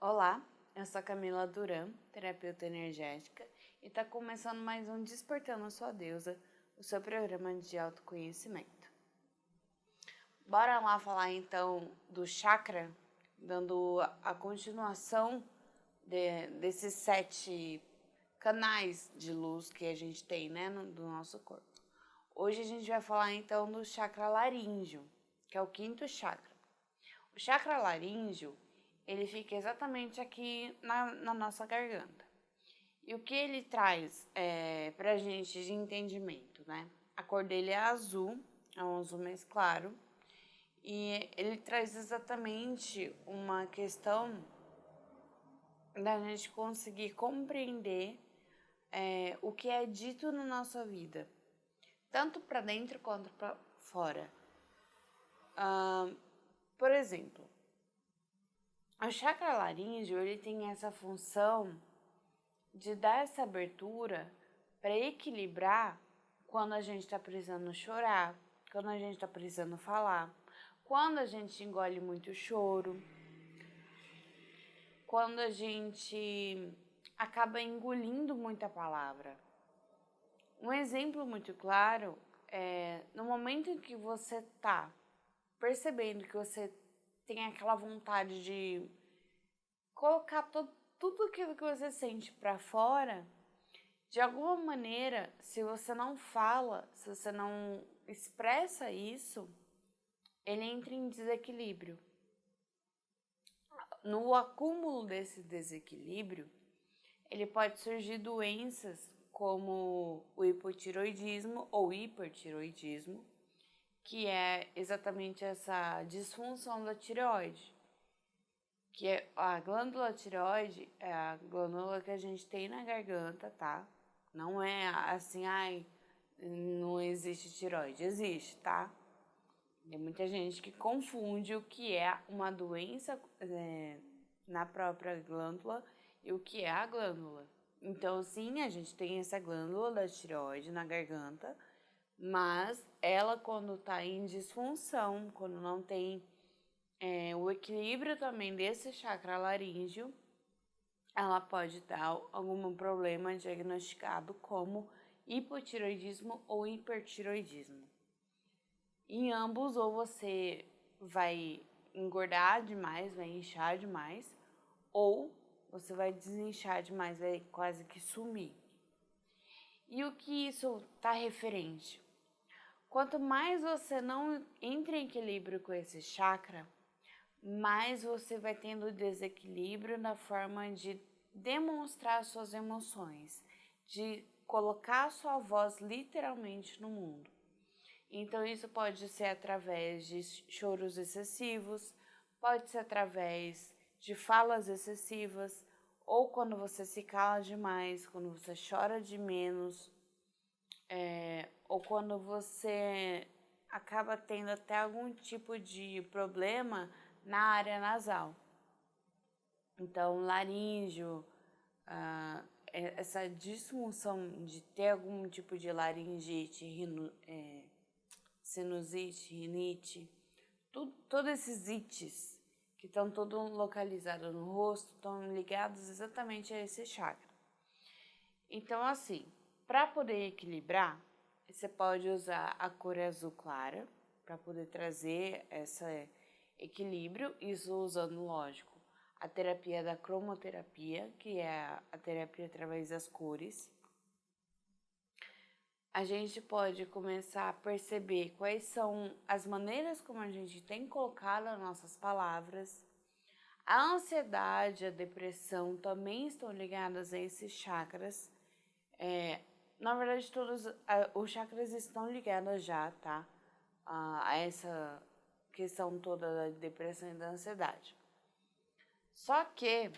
Olá, eu sou a Camila Duran, terapeuta energética, e está começando mais um Despertando a Sua Deusa, o seu programa de autoconhecimento. Bora lá falar então do chakra, dando a continuação desses 7 canais de luz que a gente tem, do nosso corpo. Hoje a gente vai falar então do chakra laríngeo, que é o 5º chakra. O chakra laríngeo, ele fica exatamente aqui na nossa garganta. E o que ele traz pra gente de entendimento, né? A cor dele é azul, é um azul mais claro. E ele traz exatamente uma questão da gente conseguir compreender o que é dito na nossa vida, tanto para dentro quanto para fora. Por exemplo, o chakra laríngeo, ele tem essa função de dar essa abertura para equilibrar quando a gente está precisando chorar, quando a gente está precisando falar, quando a gente engole muito choro, quando a gente acaba engolindo muita palavra. Um exemplo muito claro é no momento em que você está percebendo que você tem aquela vontade de colocar tudo aquilo que você sente para fora, de alguma maneira, se você não fala, se você não expressa isso, ele entra em desequilíbrio. No acúmulo desse desequilíbrio, ele pode surgir doenças como o hipotiroidismo ou hipertiroidismo, que é exatamente essa disfunção da tireoide. Que é a glândula tireoide, é a glândula que a gente tem na garganta, tá? Não é assim, não existe tireoide, existe, tá? Tem muita gente que confunde o que é uma doença na própria glândula e o que é a glândula. Então, sim, a gente tem essa glândula da tireoide na garganta, mas ela, quando tá em disfunção, quando não tem o equilíbrio também desse chakra laríngeo, ela pode dar algum problema diagnosticado como hipotiroidismo ou hipertiroidismo. Em ambos, ou você vai engordar demais, vai inchar demais, ou você vai desinchar demais, vai quase que sumir. E o que isso está referente? Quanto mais você não entra em equilíbrio com esse chakra, mais você vai tendo desequilíbrio na forma de demonstrar suas emoções, de colocar a sua voz literalmente no mundo. Então isso pode ser através de choros excessivos, pode ser através de falas excessivas, ou quando você se cala demais, quando você chora de menos, ou quando você acaba tendo até algum tipo de problema na área nasal. Então, laríngeo, essa disfunção de ter algum tipo de laringite, sinusite, rinite, todos esses ites que estão todos localizados no rosto estão ligados exatamente a esse chakra. Então, assim, para poder equilibrar, você pode usar a cor azul clara para poder trazer esse equilíbrio, isso usando, lógico, a terapia da cromoterapia, que é a terapia através das cores. A gente pode começar a perceber quais são as maneiras como a gente tem colocado as nossas palavras. A ansiedade, a depressão também estão ligadas a esses chakras. Na verdade, todos os chakras estão ligados já, tá? A essa questão toda da depressão e da ansiedade. Só que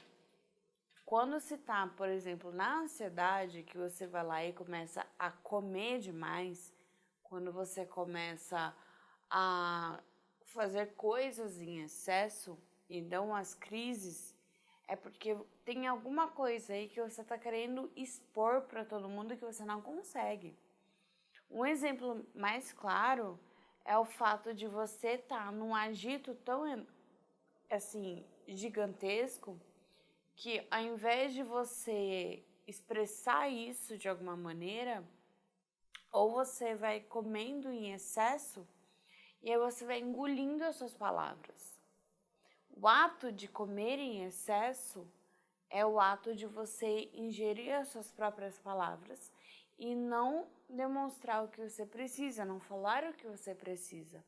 quando se tá, por exemplo, na ansiedade, que você vai lá e começa a comer demais, quando você começa a fazer coisas em excesso e dão as crises, é porque tem alguma coisa aí que você tá querendo expor para todo mundo que você não consegue. Um exemplo mais claro é o fato de você estar num agito tão, assim, gigantesco, que ao invés de você expressar isso de alguma maneira, ou você vai comendo em excesso e aí você vai engolindo as suas palavras. O ato de comer em excesso é o ato de você ingerir as suas próprias palavras e não demonstrar o que você precisa, não falar o que você precisa,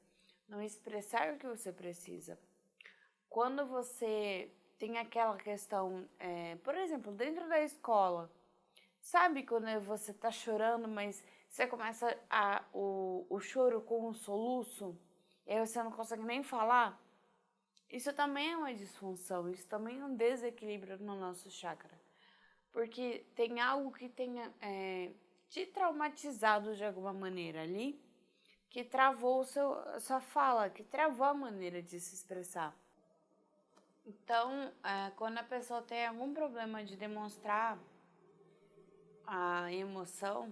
não expressar o que você precisa. Quando você tem aquela questão, por exemplo, dentro da escola, sabe quando você tá chorando, mas você começa o choro com um soluço, e aí você não consegue nem falar? Isso também é uma disfunção, isso também é um desequilíbrio no nosso chakra. Porque tem algo que tenha te traumatizado de alguma maneira ali, que travou sua fala, que travou a maneira de se expressar. Então, quando a pessoa tem algum problema de demonstrar a emoção,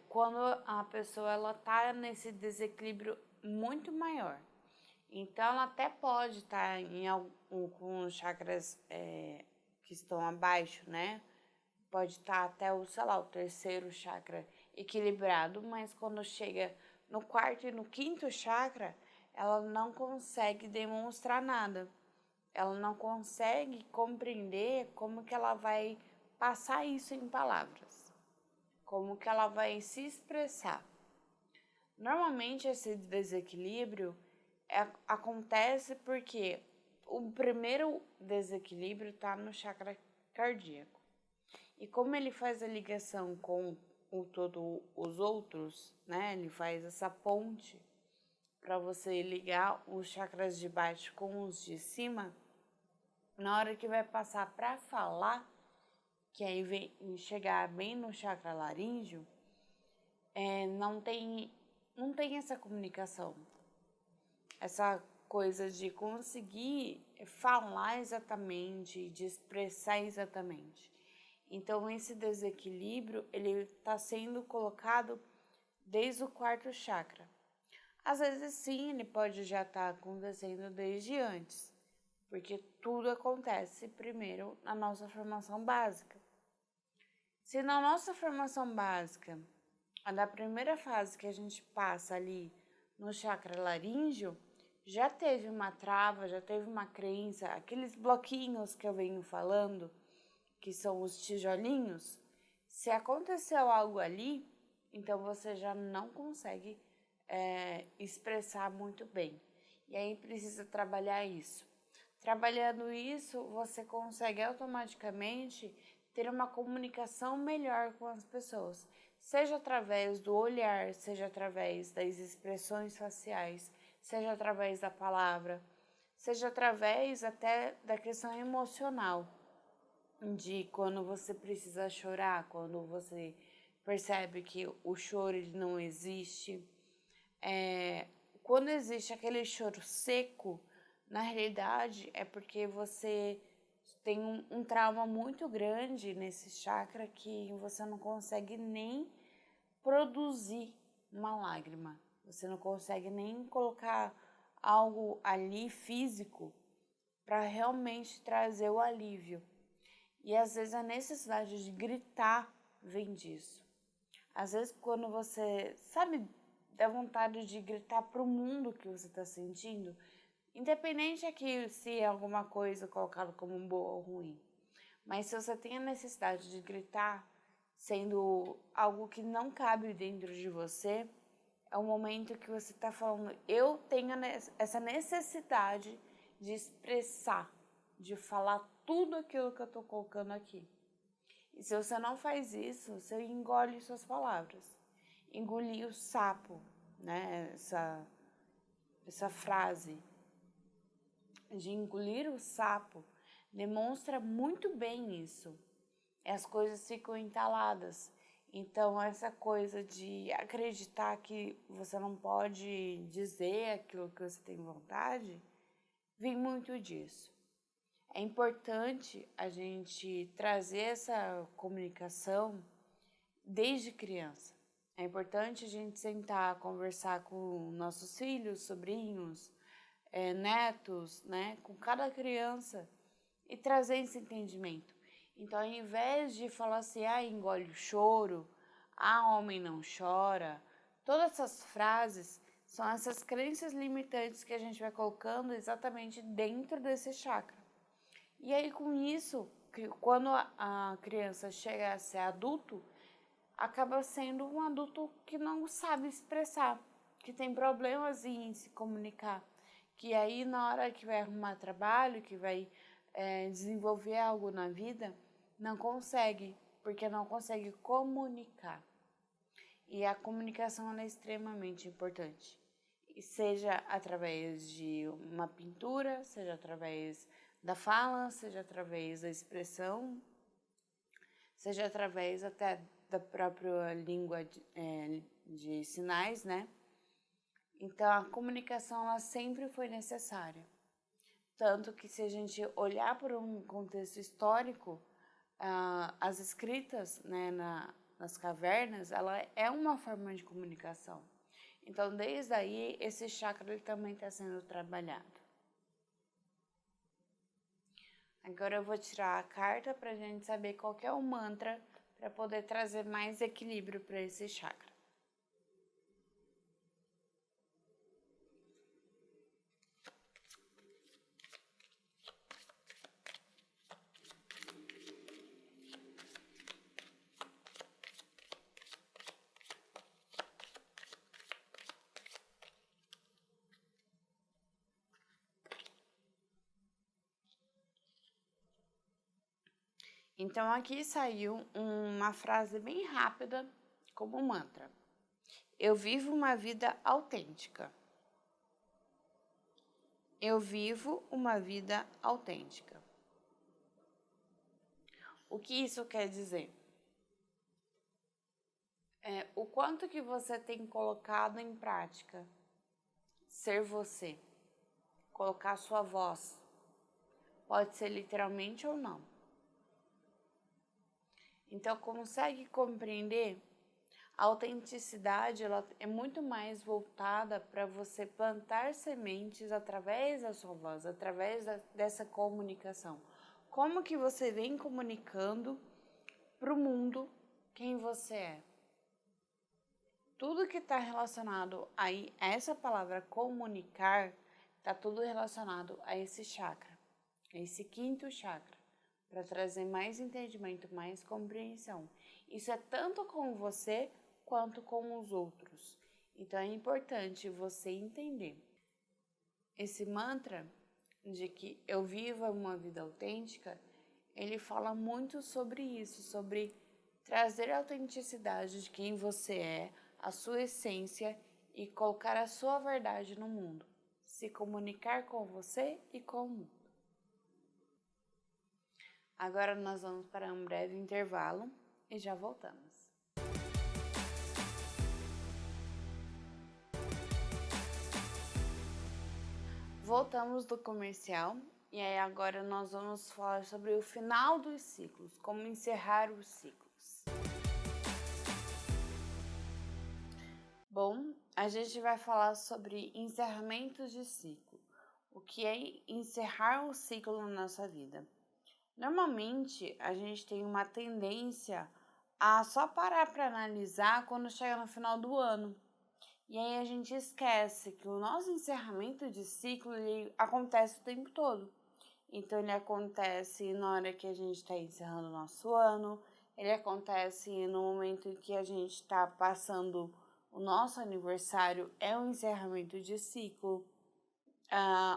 quando a pessoa ela tá nesse desequilíbrio muito maior. Então, ela até pode estar com os chakras que estão abaixo, né? Pode estar até o, sei lá, o terceiro chakra equilibrado, mas quando chega no quarto e no quinto chakra, ela não consegue demonstrar nada. Ela não consegue compreender como que ela vai passar isso em palavras, como que ela vai se expressar. Normalmente esse desequilíbrio acontece porque o primeiro desequilíbrio está no chakra cardíaco. E como ele faz a ligação com todos os outros, né? Ele faz essa ponte para você ligar os chakras de baixo com os de cima. Na hora que vai passar para falar, que aí vem chegar bem no chakra laríngeo, não tem essa comunicação, essa coisa de conseguir falar exatamente, de expressar exatamente. Então, esse desequilíbrio, ele está sendo colocado desde o quarto chakra. Às vezes, sim, ele pode já estar acontecendo desde antes, porque tudo acontece primeiro na nossa formação básica. Se na nossa formação básica, a da primeira fase que a gente passa ali no chakra laríngeo, já teve uma trava, já teve uma crença, aqueles bloquinhos que eu venho falando, que são os tijolinhos, se aconteceu algo ali, então você já não consegue expressar muito bem. E aí precisa trabalhar isso. Trabalhando isso, você consegue automaticamente ter uma comunicação melhor com as pessoas, seja através do olhar, seja através das expressões faciais, seja através da palavra, seja através até da questão emocional, de quando você precisa chorar, quando você percebe que o choro ele não existe. Quando existe aquele choro seco, na realidade é porque você tem um trauma muito grande nesse chakra que você não consegue nem produzir uma lágrima. Você não consegue nem colocar algo ali físico para realmente trazer o alívio. E às vezes a necessidade de gritar vem disso. Às vezes quando você, sabe, dá vontade de gritar para o mundo que você está sentindo, independente aqui se é alguma coisa colocada como boa ou ruim. Mas se você tem a necessidade de gritar, sendo algo que não cabe dentro de você, é o momento que você está falando, eu tenho essa necessidade de expressar, de falar tudo aquilo que eu estou colocando aqui. E se você não faz isso, você engole suas palavras. Engolir o sapo, né? Essa frase de engolir o sapo demonstra muito bem isso. As coisas ficam entaladas. Então, essa coisa de acreditar que você não pode dizer aquilo que você tem vontade, vem muito disso. É importante a gente trazer essa comunicação desde criança. É importante a gente sentar, conversar com nossos filhos, sobrinhos, netos, né? Com cada criança e trazer esse entendimento. Então, ao invés de falar assim, engole o choro, homem não chora, todas essas frases são essas crenças limitantes que a gente vai colocando exatamente dentro desse chakra. E aí, com isso, quando a criança chega a ser adulto, acaba sendo um adulto que não sabe expressar, que tem problemas em se comunicar, que aí na hora que vai arrumar trabalho, que vai desenvolver algo na vida, não consegue, porque não consegue comunicar. E a comunicação é extremamente importante. E seja através de uma pintura, seja através da fala, seja através da expressão, seja através até da própria língua de sinais, né? Então, a comunicação ela sempre foi necessária. Tanto que se a gente olhar por um contexto histórico, as escritas, né, nas cavernas, ela é uma forma de comunicação. Então, desde aí, esse chakra ele também está sendo trabalhado. Agora eu vou tirar a carta para a gente saber qual que é o mantra para poder trazer mais equilíbrio para esse chakra. Então, aqui saiu uma frase bem rápida como mantra. Eu vivo uma vida autêntica. Eu vivo uma vida autêntica. O que isso quer dizer? O quanto que você tem colocado em prática ser você, colocar sua voz. Pode ser literalmente ou não. Então, consegue compreender? A autenticidade ela é muito mais voltada para você plantar sementes através da sua voz, através dessa comunicação. Como que você vem comunicando para o mundo quem você é? Tudo que está relacionado a essa palavra comunicar, está tudo relacionado a esse chakra, a esse quinto chakra, para trazer mais entendimento, mais compreensão. Isso é tanto com você quanto com os outros. Então é importante você entender. Esse mantra de que eu viva uma vida autêntica, ele fala muito sobre isso, sobre trazer a autenticidade de quem você é, a sua essência e colocar a sua verdade no mundo. Se comunicar com você e com o mundo. Agora nós vamos para um breve intervalo e já voltamos. Voltamos do comercial e aí agora nós vamos falar sobre o final dos ciclos, como encerrar os ciclos. Bom, a gente vai falar sobre encerramentos de ciclo. O que é encerrar um ciclo na nossa vida? Normalmente, a gente tem uma tendência a só parar para analisar quando chega no final do ano. E aí a gente esquece que o nosso encerramento de ciclo ele acontece o tempo todo. Então, ele acontece na hora que a gente está encerrando o nosso ano, ele acontece no momento em que a gente está passando o nosso aniversário, é um encerramento de ciclo.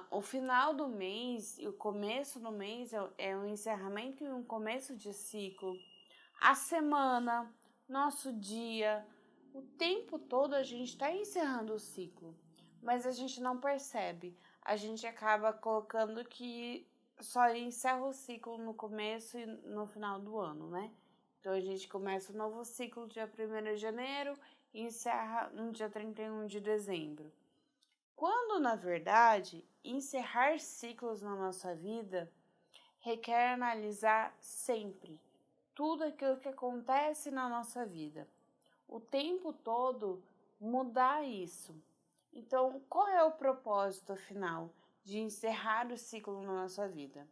O final do mês e o começo do mês é um encerramento e um começo de ciclo. A semana, nosso dia, o tempo todo a gente está encerrando o ciclo, mas a gente não percebe. A gente acaba colocando que só encerra o ciclo no começo e no final do ano, né? Então a gente começa o novo ciclo dia 1º de janeiro e encerra no dia 31 de dezembro. Quando, na verdade, encerrar ciclos na nossa vida requer analisar sempre tudo aquilo que acontece na nossa vida. O tempo todo mudar isso. Então, qual é o propósito final de encerrar o ciclo na nossa vida?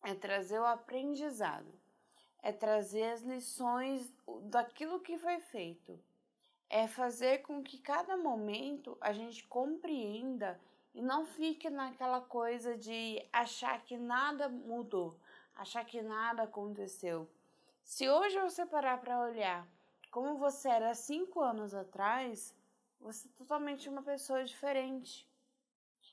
é trazer o aprendizado, é trazer as lições daquilo que foi feito, é fazer com que cada momento a gente compreenda e não fique naquela coisa de achar que nada mudou, achar que nada aconteceu. Se hoje você parar para olhar como você era 5 anos atrás, você é totalmente uma pessoa diferente.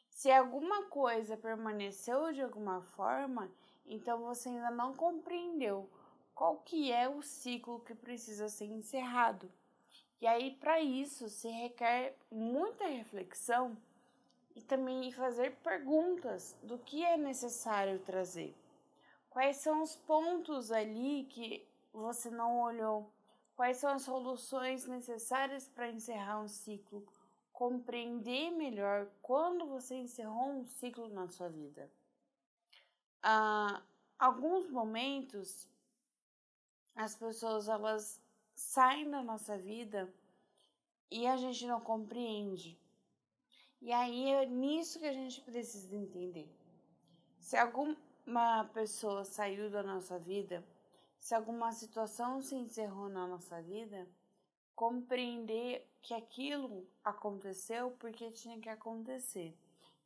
Se alguma coisa permaneceu de alguma forma, então você ainda não compreendeu qual que é o ciclo que precisa ser encerrado. E aí, para isso, se requer muita reflexão e também fazer perguntas do que é necessário trazer. Quais são os pontos ali que você não olhou? Quais são as soluções necessárias para encerrar um ciclo? Compreender melhor quando você encerrou um ciclo na sua vida. Alguns momentos, as pessoas elas saem da nossa vida e a gente não compreende. E aí é nisso que a gente precisa entender. Se alguma pessoa saiu da nossa vida, se alguma situação se encerrou na nossa vida, compreender que aquilo aconteceu porque tinha que acontecer.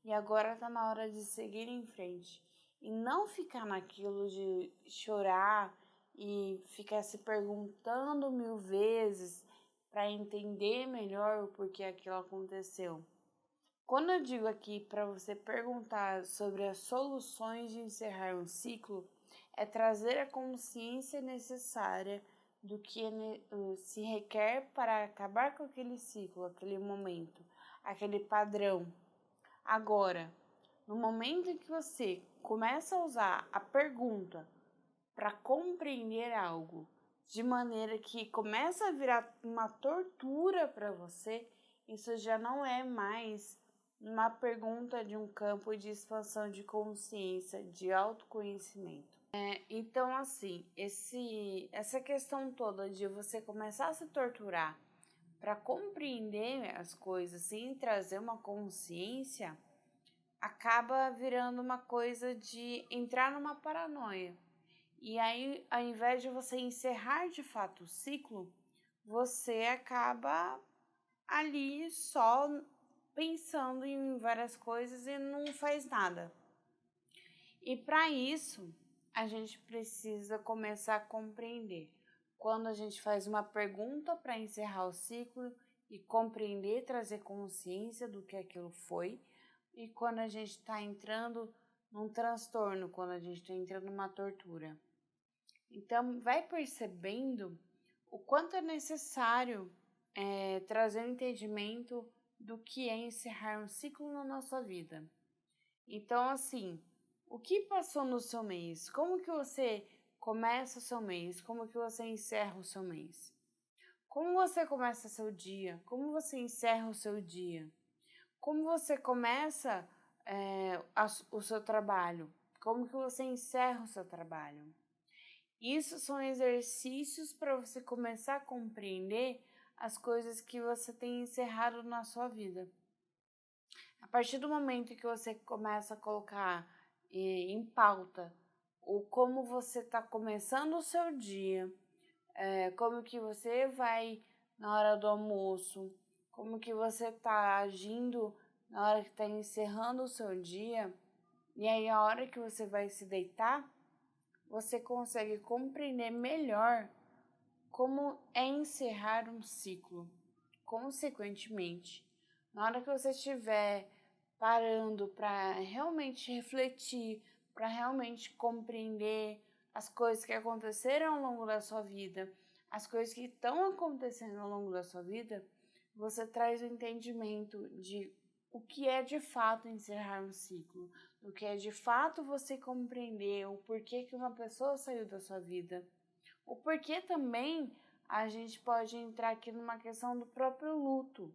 E agora está na hora de seguir em frente. E não ficar naquilo de chorar e ficar se perguntando 1000 vezes para entender melhor o porquê aquilo aconteceu. Quando eu digo aqui para você perguntar sobre as soluções de encerrar um ciclo, é trazer a consciência necessária do que se requer para acabar com aquele ciclo, aquele momento, aquele padrão. Agora, no momento em que você começa a usar a pergunta para compreender algo, de maneira que começa a virar uma tortura para você, isso já não é mais uma pergunta de um campo de expansão de consciência, de autoconhecimento. Então, assim, essa questão toda de você começar a se torturar para compreender as coisas sem trazer uma consciência, acaba virando uma coisa de entrar numa paranoia. E aí, ao invés de você encerrar de fato o ciclo, você acaba ali só pensando em várias coisas e não faz nada. E para isso, a gente precisa começar a compreender. Quando a gente faz uma pergunta para encerrar o ciclo e compreender, trazer consciência do que aquilo foi, e quando a gente está entrando num transtorno, quando a gente está entrando numa tortura. Então, vai percebendo o quanto é necessário trazer um entendimento do que é encerrar um ciclo na nossa vida. Então, assim, o que passou no seu mês? Como que você começa o seu mês? Como que você encerra o seu mês? Como você começa seu dia? Como você encerra o seu dia? Como você começa o seu trabalho? Como que você encerra o seu trabalho? Isso são exercícios para você começar a compreender as coisas que você tem encerrado na sua vida. A partir do momento que você começa a colocar em pauta o como você está começando o seu dia, como que você vai na hora do almoço, como que você está agindo na hora que está encerrando o seu dia, e aí a hora que você vai se deitar, você consegue compreender melhor como é encerrar um ciclo. Consequentemente, na hora que você estiver parando para realmente refletir, para realmente compreender as coisas que aconteceram ao longo da sua vida, as coisas que estão acontecendo ao longo da sua vida, você traz o entendimento de o que é de fato encerrar um ciclo, o que é de fato você compreender o porquê que uma pessoa saiu da sua vida, o porquê também a gente pode entrar aqui numa questão do próprio luto,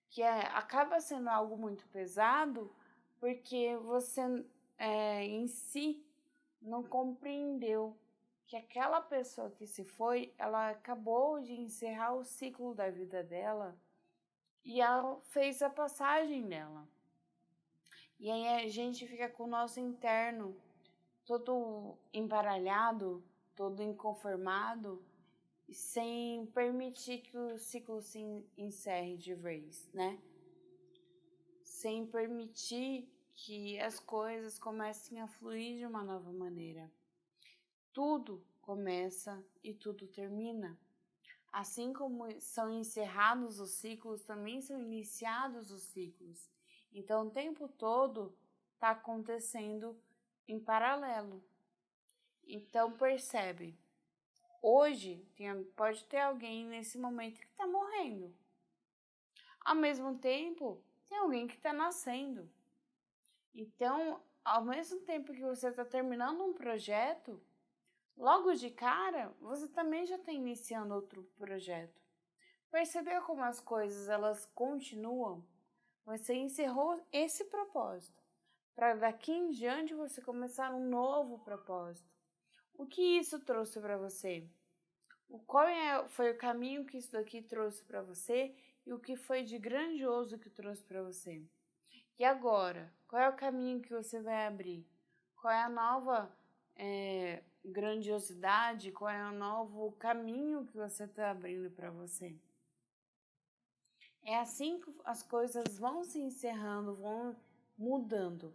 que acaba sendo algo muito pesado, porque você em si não compreendeu que aquela pessoa que se foi, ela acabou de encerrar o ciclo da vida dela e ela fez a passagem dela. E aí a gente fica com o nosso interno todo embaralhado, todo inconformado, sem permitir que o ciclo se encerre de vez, né? Sem permitir que as coisas comecem a fluir de uma nova maneira. Tudo começa e tudo termina. Assim como são encerrados os ciclos, também são iniciados os ciclos. Então, o tempo todo está acontecendo em paralelo. Então, percebe, hoje pode ter alguém nesse momento que está morrendo. Ao mesmo tempo, tem alguém que está nascendo. Então, ao mesmo tempo que você está terminando um projeto, logo de cara, você também já está iniciando outro projeto. Percebeu como as coisas elas continuam? Você encerrou esse propósito, para daqui em diante você começar um novo propósito. O que isso trouxe para você? Foi o caminho que isso daqui trouxe para você e o que foi de grandioso que trouxe para você? E agora, qual é o caminho que você vai abrir? Qual é a nova grandiosidade? Qual é o novo caminho que você está abrindo para você? É assim que as coisas vão se encerrando, vão mudando.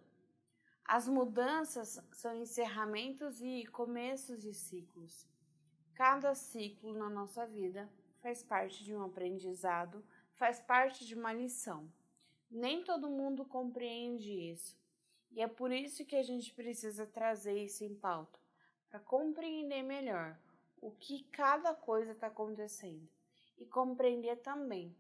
As mudanças são encerramentos e começos de ciclos. Cada ciclo na nossa vida faz parte de um aprendizado, faz parte de uma lição. Nem todo mundo compreende isso. E é por isso que a gente precisa trazer isso em pauta, para compreender melhor o que cada coisa está acontecendo. E compreender também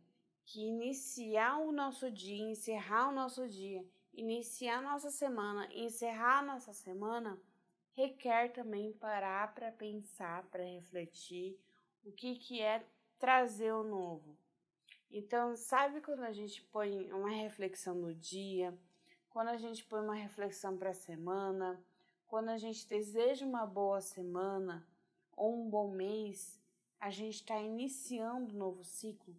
que iniciar o nosso dia, encerrar o nosso dia, iniciar a nossa semana, encerrar a nossa semana, requer também parar para pensar, para refletir o que é trazer o novo. Então, sabe quando a gente põe uma reflexão no dia, quando a gente põe uma reflexão para a semana, quando a gente deseja uma boa semana ou um bom mês, a gente está iniciando um novo ciclo.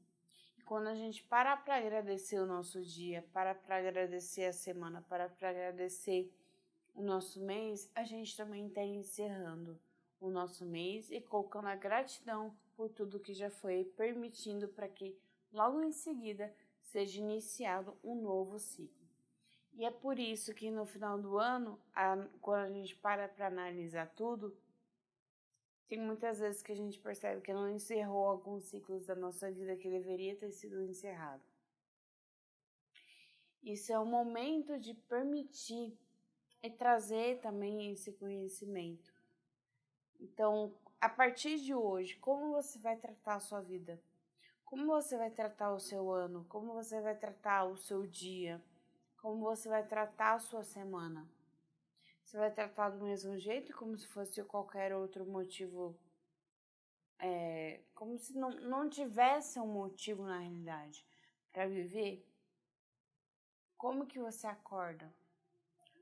E quando a gente para agradecer o nosso dia, para agradecer a semana, para agradecer o nosso mês, a gente também está encerrando o nosso mês e colocando a gratidão por tudo que já foi, permitindo para que logo em seguida seja iniciado um novo ciclo. E é por isso que no final do ano, quando a gente para analisar tudo, tem muitas vezes que a gente percebe que não encerrou alguns ciclos da nossa vida que deveria ter sido encerrado. Isso é o momento de permitir e trazer também esse conhecimento. Então, a partir de hoje, como você vai tratar a sua vida? Como você vai tratar o seu ano? Como você vai tratar o seu dia? Como você vai tratar a sua semana? Você vai tratar do mesmo jeito, como se fosse qualquer outro motivo, como se não tivesse um motivo na realidade para viver? Como que você acorda?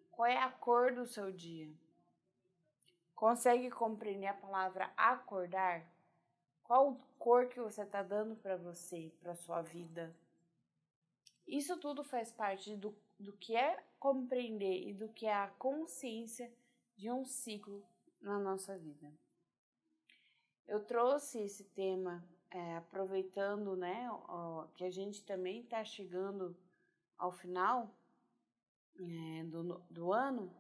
Qual é a cor do seu dia? Consegue compreender a palavra acordar? Qual cor que você está dando para você, para sua vida? Isso tudo faz parte do que é compreender e do que é a consciência de um ciclo na nossa vida. Eu trouxe esse tema aproveitando, né, que a gente também está chegando ao final do ano,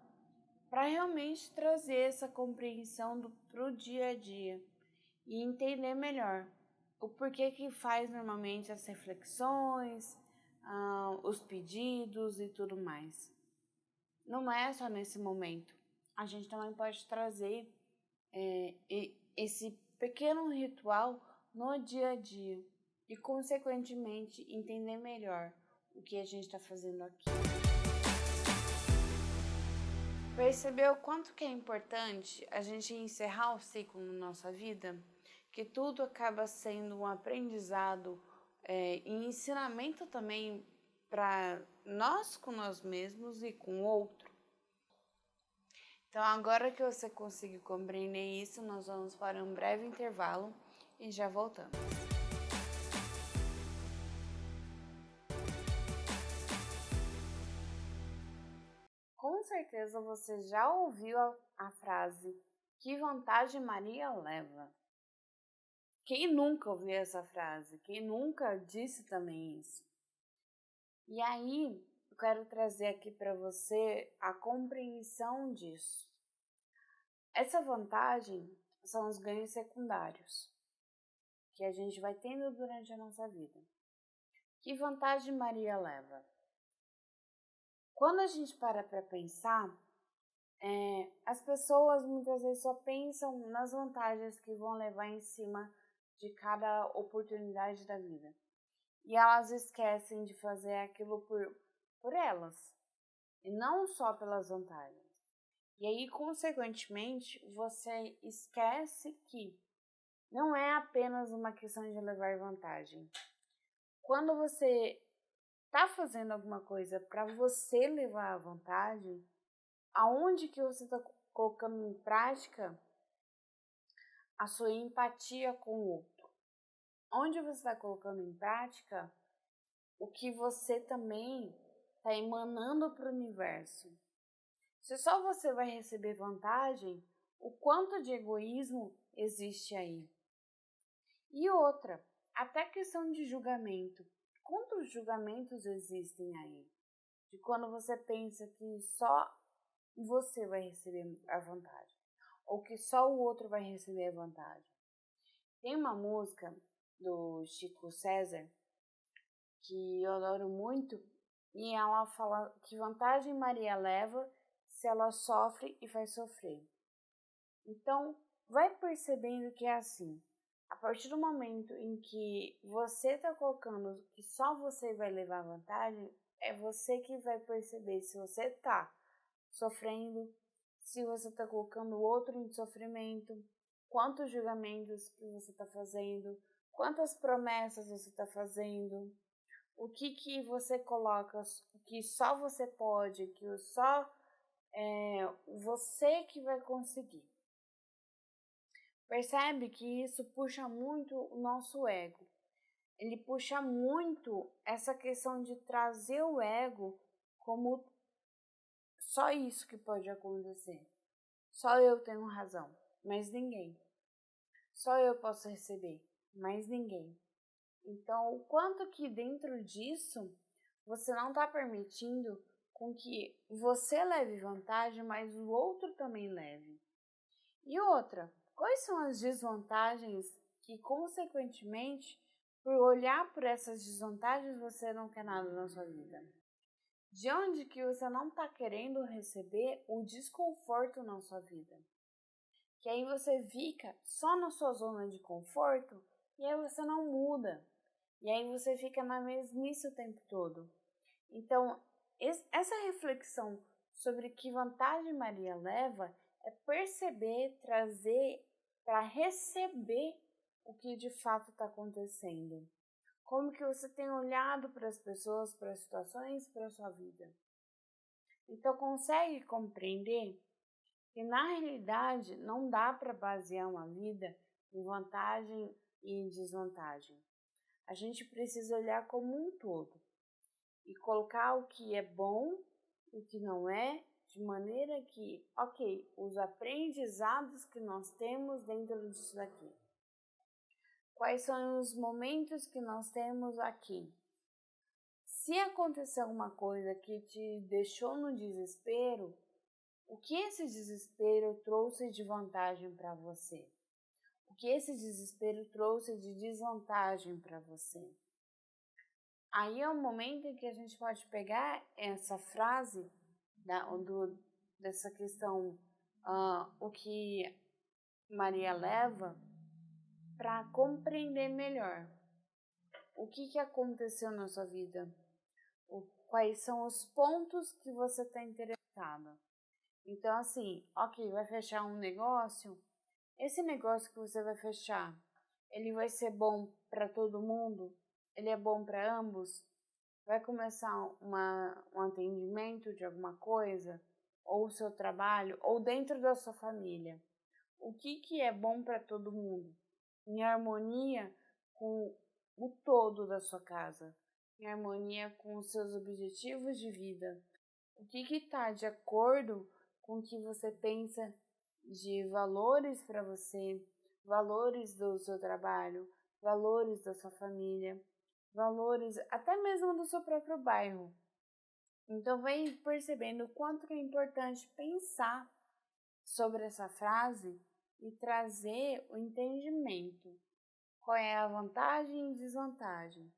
para realmente trazer essa compreensão para o dia a dia e entender melhor o porquê que faz normalmente as reflexões, os pedidos e tudo mais. Não é só nesse momento. A gente também pode trazer esse pequeno ritual no dia a dia e, consequentemente, entender melhor o que a gente está fazendo aqui. Percebeu o quanto que é importante a gente encerrar o ciclo na nossa vida? Que tudo acaba sendo um aprendizado e ensinamento também para nós com nós mesmos e com o outro. Então, agora que você conseguiu compreender isso, nós vamos para um breve intervalo e já voltamos. Com certeza você já ouviu a frase "Que vantagem Maria leva?". Quem nunca ouviu essa frase? Quem nunca disse também isso? E aí, eu quero trazer aqui para você a compreensão disso. Essa vantagem são os ganhos secundários que a gente vai tendo durante a nossa vida. Que vantagem Maria leva? Quando a gente para pensar, as pessoas muitas vezes só pensam nas vantagens que vão levar em cima de cada oportunidade da vida. E elas esquecem de fazer aquilo por elas, e não só pelas vantagens. E aí, consequentemente, você esquece que não é apenas uma questão de levar vantagem. Quando você está fazendo alguma coisa para você levar a vantagem, aonde que você está colocando em prática a sua empatia com o outro? Onde você está colocando em prática o que você também está emanando para o universo? Se só você vai receber vantagem, o quanto de egoísmo existe aí? E outra, até questão de julgamento. Quantos julgamentos existem aí? De quando você pensa que só você vai receber a vantagem, ou que só o outro vai receber a vantagem. Tem uma música do Chico César que eu adoro muito, e ela fala que vantagem Maria leva se ela sofre e faz sofrer. Então, vai percebendo que é assim. A partir do momento em que você está colocando que só você vai levar vantagem, é você que vai perceber se você está sofrendo, se você está colocando o outro em sofrimento, quantos julgamentos que você está fazendo, quantas promessas você está fazendo, o que você coloca que só você pode, que só você que vai conseguir. Percebe que isso puxa muito o nosso ego. Ele puxa muito essa questão de trazer o ego como só isso que pode acontecer. Só eu tenho razão, mas ninguém. Só eu posso receber, mas ninguém. Então, o quanto que dentro disso você não está permitindo com que você leve vantagem, mas o outro também leve. E outra, quais são as desvantagens que, consequentemente, por olhar por essas desvantagens, você não quer nada na sua vida? De onde que você não está querendo receber o desconforto na sua vida? Que aí você fica só na sua zona de conforto e aí você não muda. E aí você fica na mesmice o tempo todo. Então, essa reflexão sobre que vantagem Maria leva é perceber, trazer para receber o que de fato está acontecendo. Como que você tem olhado para as pessoas, para as situações, para a sua vida. Então, consegue compreender que na realidade não dá para basear uma vida em vantagem e em desvantagem. A gente precisa olhar como um todo e colocar o que é bom e o que não é, de maneira que, ok, os aprendizados que nós temos dentro disso daqui. Quais são os momentos que nós temos aqui? Se acontecer alguma coisa que te deixou no desespero, o que esse desespero trouxe de vantagem para você? O que esse desespero trouxe de desvantagem para você? Aí é o momento em que a gente pode pegar essa frase dessa questão, o que Maria leva, para compreender melhor o que aconteceu na sua vida, quais são os pontos que você está interessada. Então, assim, ok, vai fechar um negócio, esse negócio que você vai fechar, ele vai ser bom para todo mundo? Ele é bom para ambos? Vai começar um atendimento de alguma coisa? Ou o seu trabalho? Ou dentro da sua família? O que é bom para todo mundo? Em harmonia com o todo da sua casa? Em harmonia com os seus objetivos de vida? o que está de acordo com o que você pensa de valores para você, valores do seu trabalho, valores da sua família, valores até mesmo do seu próprio bairro. Então vem percebendo o quanto que é importante pensar sobre essa frase e trazer o entendimento. Qual é a vantagem e desvantagem?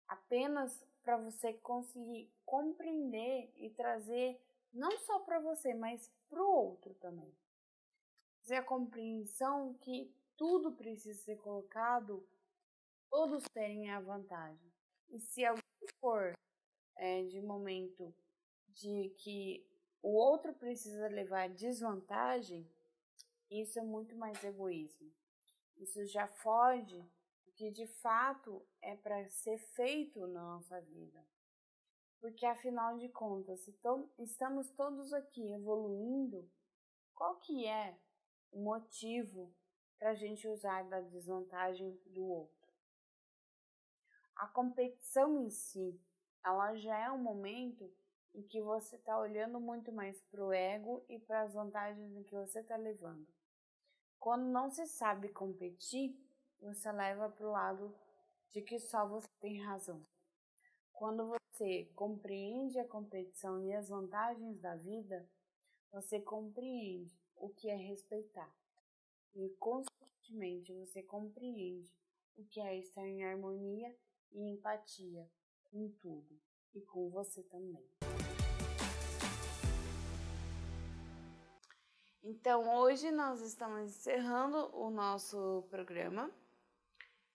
Apenas para você conseguir compreender e trazer não só para você, mas para o outro também. Fazer a compreensão que tudo precisa ser colocado, todos terem a vantagem. E se alguém for de momento de que o outro precisa levar desvantagem, isso é muito mais egoísmo. Isso já foge do que de fato é para ser feito na nossa vida. Porque afinal de contas, se estamos todos aqui evoluindo, qual que é o motivo para a gente usar da desvantagem do outro? A competição em si, ela já é um momento em que você está olhando muito mais para o ego e para as vantagens em que você está levando. Quando não se sabe competir, você leva para o lado de que só você tem razão. Quando você compreende a competição e as vantagens da vida, você compreende o que é respeitar. E, consequentemente, você compreende o que é estar em harmonia e empatia com tudo e com você também. Então, hoje nós estamos encerrando o nosso programa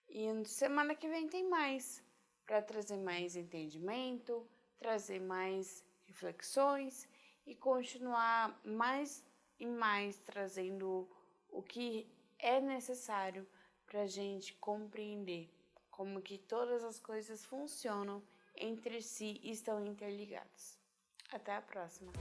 e semana que vem tem mais, para trazer mais entendimento, trazer mais reflexões e continuar mais e mais trazendo o que é necessário para a gente compreender como que todas as coisas funcionam entre si e estão interligadas. Até a próxima!